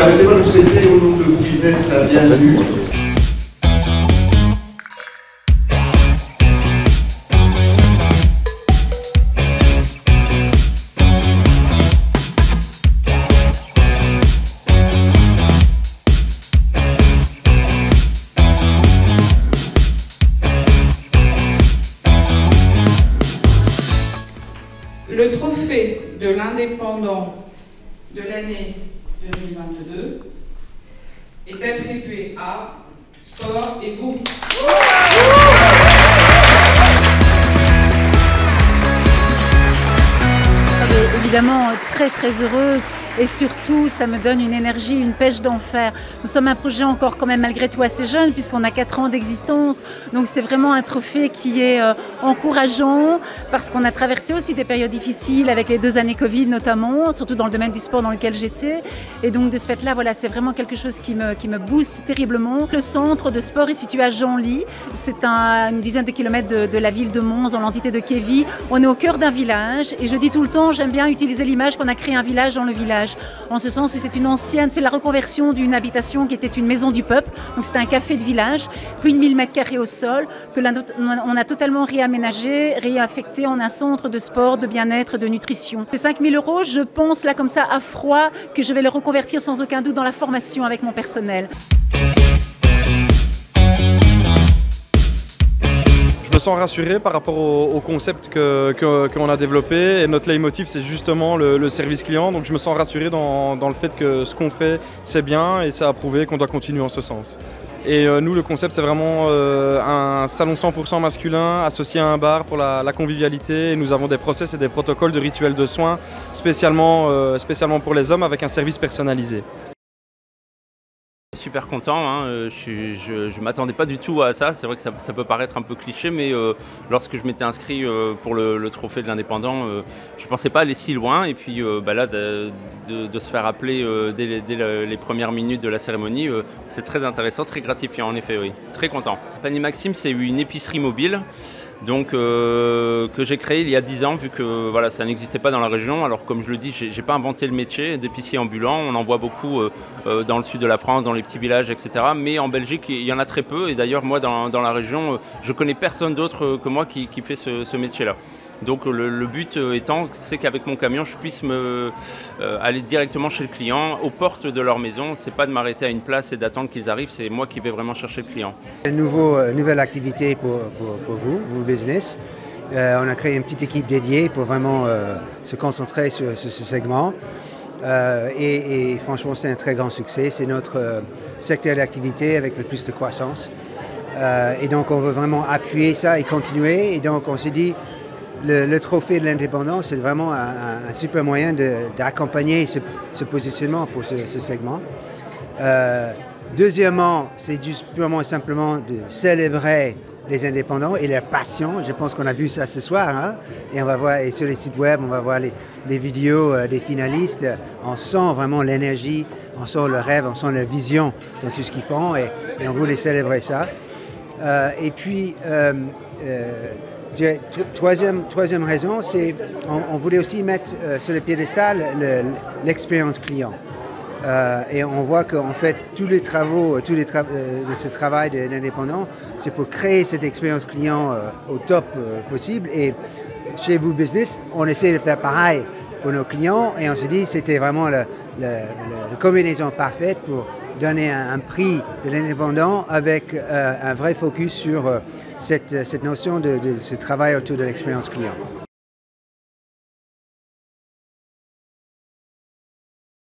Permettez-moi de vous souhaiter au nom de Vous Business la bienvenue. Le trophée de l'indépendant de l'année 2022 est attribué à Sport et Vous. Évidemment très heureuse et surtout ça me donne une énergie, une pêche d'enfer. Nous sommes un projet encore quand même malgré tout assez jeune puisqu'on a 4 ans d'existence, donc c'est vraiment un trophée qui est encourageant parce qu'on a traversé aussi des périodes difficiles avec les 2 années Covid notamment, surtout dans le domaine du sport dans lequel j'étais, et donc de ce fait là voilà, c'est vraiment quelque chose qui me booste terriblement. Le centre de sport est situé à Genlis, c'est une dizaine de kilomètres de la ville de Mons dans l'entité de Kévy. On est au cœur d'un village et je dis tout le temps, j'aime bien utiliser l'image qu'on a créé un village dans le village. En ce sens où c'est la reconversion d'une habitation qui était une maison du peuple, donc c'était un café de village, plus de 1000 m² au sol, que on a totalement réaménagé, réaffecté en un centre de sport, de bien-être, de nutrition. Ces 5 000 €, je pense là comme ça à froid que je vais les reconvertir sans aucun doute dans la formation avec mon personnel. Je me sens rassuré par rapport au concept qu'on a développé, et notre leitmotiv c'est justement le service client, donc je me sens rassuré dans le fait que ce qu'on fait c'est bien et c'est à prouver qu'on doit continuer en ce sens. Et nous le concept c'est vraiment un salon 100% masculin associé à un bar pour la convivialité, et nous avons des process et des protocoles de rituels de soins spécialement pour les hommes avec un service personnalisé. Super content, hein. Je ne m'attendais pas du tout à ça, c'est vrai que ça peut paraître un peu cliché, mais lorsque je m'étais inscrit pour le trophée de l'indépendant, je ne pensais pas aller si loin, et puis là de se faire appeler dès les premières minutes de la cérémonie, c'est très intéressant, très gratifiant en effet, oui. Très content. Panier Maxime, c'est une épicerie mobile. Donc, que j'ai créé il y a 10 ans, vu que voilà, ça n'existait pas dans la région. Alors comme je le dis, j'ai pas inventé le métier d'épicier ambulant, on en voit beaucoup dans le sud de la France, dans les petits villages, etc. Mais en Belgique, il y en a très peu, et d'ailleurs moi dans la région, je connais personne d'autre que moi qui fait ce métier-là. Donc le but étant, c'est qu'avec mon camion, je puisse aller directement chez le client, aux portes de leur maison. C'est pas de m'arrêter à une place et d'attendre qu'ils arrivent, c'est moi qui vais vraiment chercher le client. Une nouvelle activité pour vous business. On a créé une petite équipe dédiée pour vraiment se concentrer sur ce segment. Et franchement, c'est un très grand succès. C'est notre secteur d'activité avec le plus de croissance. Et donc, on veut vraiment appuyer ça et continuer. Et donc, on s'est dit, le trophée de l'indépendance, c'est vraiment un super moyen d'accompagner ce positionnement pour ce segment. Deuxièmement, c'est juste purement et simplement de célébrer les indépendants et leur passion. Je pense qu'on a vu ça ce soir, hein? Et on va voir, et sur les sites web, on va voir les vidéos des finalistes. On sent vraiment l'énergie, on sent le rêve, on sent la vision dans tout ce qu'ils font, et on voulait célébrer ça. Et puis, troisième raison, c'est on voulait aussi mettre sur le piédestal l'expérience client. Et on voit qu'en fait, tous les travaux de ce travail d'indépendant, c'est pour créer cette expérience client au top possible. Et chez Vous Business, on essaie de faire pareil pour nos clients, et on se dit que c'était vraiment la combinaison parfaite pour donner un prix de l'indépendant avec un vrai focus sur cette notion de ce travail autour de l'expérience client.